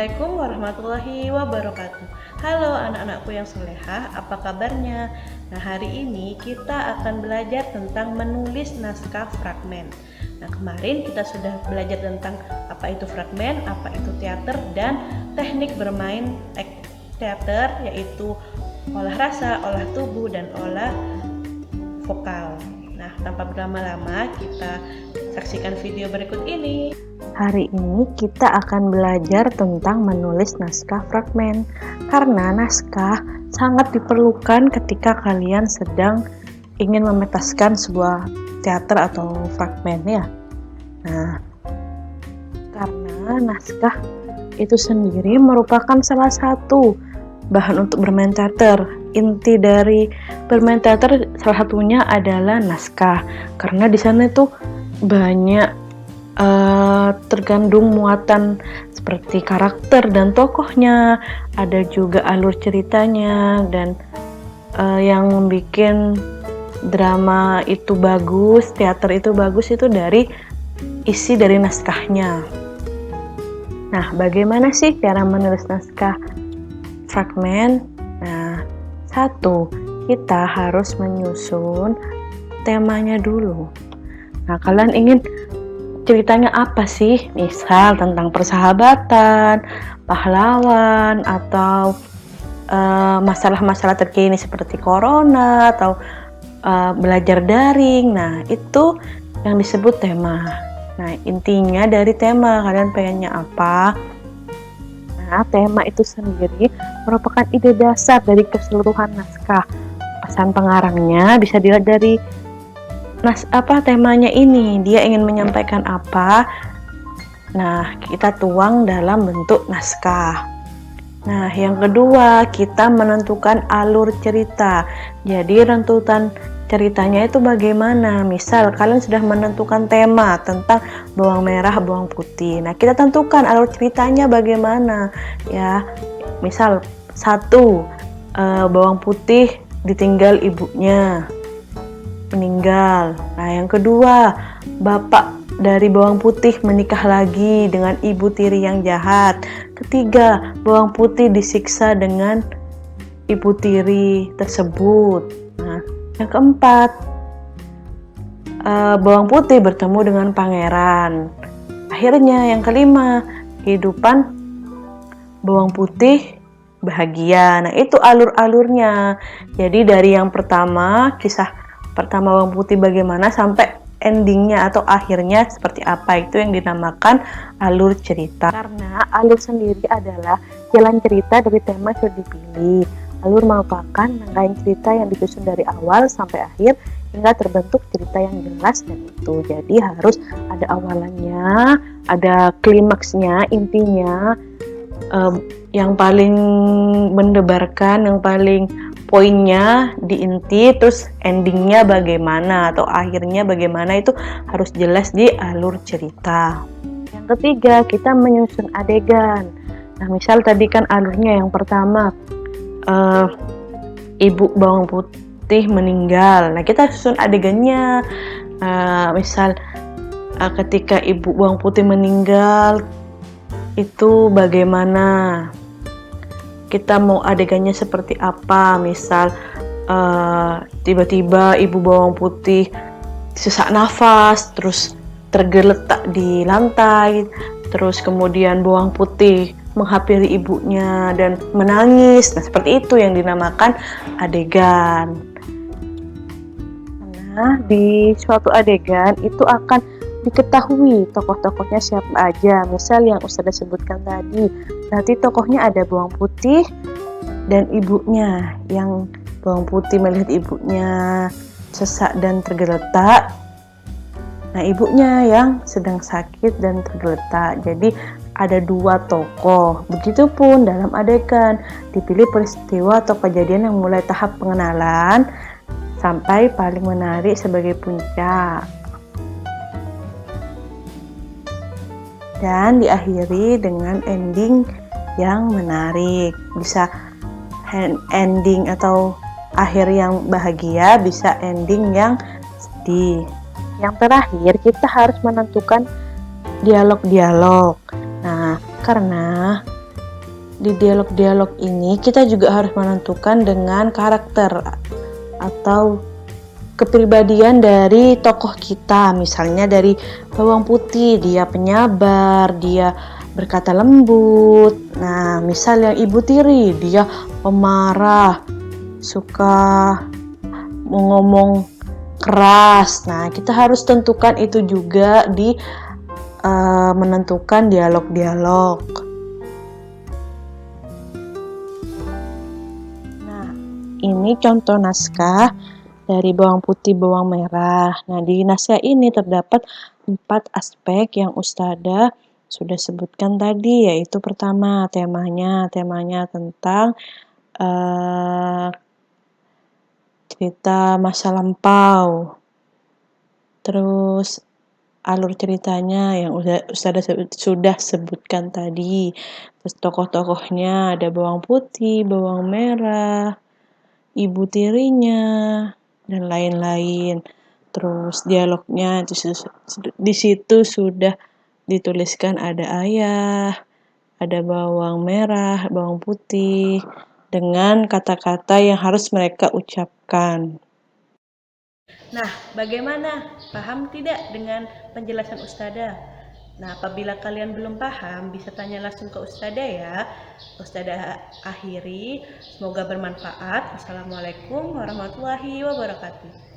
Assalamualaikum warahmatullahi wabarakatuh. Halo anak-anakku yang solehah, apa kabarnya? Nah, hari ini kita akan belajar tentang menulis naskah fragmen. Nah, kemarin kita sudah belajar tentang apa itu fragmen, apa itu teater, dan teknik bermain teater, yaitu olah rasa, olah tubuh, dan olah vokal. Nah, tanpa berlama-lama, kita saksikan video berikut ini. Hari ini kita akan belajar tentang menulis naskah fragmen, karena naskah sangat diperlukan ketika kalian sedang ingin memetaskan sebuah teater atau fragmen ya. Nah, karena naskah itu sendiri merupakan salah satu bahan untuk bermain teater. Inti dari bermain teater salah satunya adalah naskah, karena di sana itu banyak tergandung muatan seperti karakter dan tokohnya, ada juga alur ceritanya, dan yang membuat drama itu bagus, teater itu bagus itu dari isi dari naskahnya. Nah, bagaimana sih cara menulis naskah fragmen? Nah, satu, kita harus menyusun temanya dulu. Nah, kalian ingin ceritanya apa sih? Misal tentang persahabatan, pahlawan, atau masalah-masalah terkini seperti corona atau belajar daring. Nah, itu yang disebut tema. Nah, intinya dari tema kalian pengennya apa? Nah, tema itu sendiri merupakan ide dasar dari keseluruhan naskah. Pesan pengarangnya bisa dilihat dari temanya ini, dia ingin menyampaikan apa. Nah, kita tuang dalam bentuk naskah. Nah, yang kedua, kita menentukan alur cerita. Jadi, runtutan ceritanya itu bagaimana? Misal, kalian sudah menentukan tema tentang bawang merah, bawang putih. Nah, kita tentukan alur ceritanya bagaimana. Ya, misal, satu, bawang putih ditinggal ibunya, meninggal. Nah, yang kedua, bapak dari bawang putih menikah lagi dengan ibu tiri yang jahat. Ketiga, bawang putih disiksa dengan ibu tiri tersebut. Nah, yang keempat, bawang putih bertemu dengan pangeran. Akhirnya, yang kelima, kehidupan bawang putih bahagia. Nah, itu alur-alurnya. Jadi dari yang pertama, kisah pertama bawang putih bagaimana sampai endingnya atau akhirnya seperti apa, itu yang dinamakan alur cerita. Karena alur sendiri adalah jalan cerita dari tema yang sudah dipilih. Alur merupakan rangkaian cerita yang disusun dari awal sampai akhir hingga terbentuk cerita yang jelas dan utuh. Jadi harus ada awalannya, ada klimaksnya, intinya yang paling mendebarkan, yang paling poinnya di inti, terus endingnya bagaimana atau akhirnya bagaimana, itu harus jelas di alur cerita. Yang ketiga, kita menyusun adegan. Nah, misal tadi kan alurnya yang pertama, ibu bawang putih meninggal. Nah, kita susun adegannya. Misal ketika ibu bawang putih meninggal itu bagaimana, kita mau adegannya seperti apa. Misal tiba-tiba ibu bawang putih sesak nafas, terus tergeletak di lantai, terus kemudian bawang putih menghampiri ibunya dan menangis. Nah, seperti itu yang dinamakan adegan. Nah, di suatu adegan itu akan diketahui tokoh-tokohnya siapa aja. Misal yang Ustazah sebutkan tadi, nanti tokohnya ada bawang putih dan ibunya. Yang bawang putih melihat ibunya sesak dan tergeletak, nah ibunya yang sedang sakit dan tergeletak. Jadi ada dua tokoh. Begitupun dalam adegan, dipilih peristiwa atau kejadian yang mulai tahap pengenalan sampai paling menarik sebagai puncak, dan diakhiri dengan ending yang menarik. Bisa ending atau akhir yang bahagia, bisa ending yang sedih. Yang terakhir, kita harus menentukan dialog-dialog. Nah, karena di dialog-dialog ini kita juga harus menentukan dengan karakter atau kepribadian dari tokoh kita. Misalnya dari bawang putih, dia penyabar, dia berkata lembut. Nah, misal yang ibu tiri, dia pemarah, suka ngomong keras. Nah, kita harus tentukan itu juga di menentukan dialog-dialog. Nah, ini contoh naskah dari bawang putih, bawang merah. Nah, di naskah ini terdapat 4 aspek yang Ustadzah sudah sebutkan tadi, yaitu pertama temanya tentang cerita masa lampau. Terus alur ceritanya yang Ustadzah sudah sebutkan tadi. Terus tokoh-tokohnya ada bawang putih, bawang merah, ibu tirinya, dan lain-lain. Terus dialognya di situ sudah dituliskan ada ayah, ada bawang merah, bawang putih, dengan kata-kata yang harus mereka ucapkan. Nah, bagaimana? Paham tidak dengan penjelasan Ustadzah? Nah, apabila kalian belum paham, bisa tanya langsung ke Ustadzah ya. Ustadzah akhiri, semoga bermanfaat. Wassalamualaikum warahmatullahi wabarakatuh.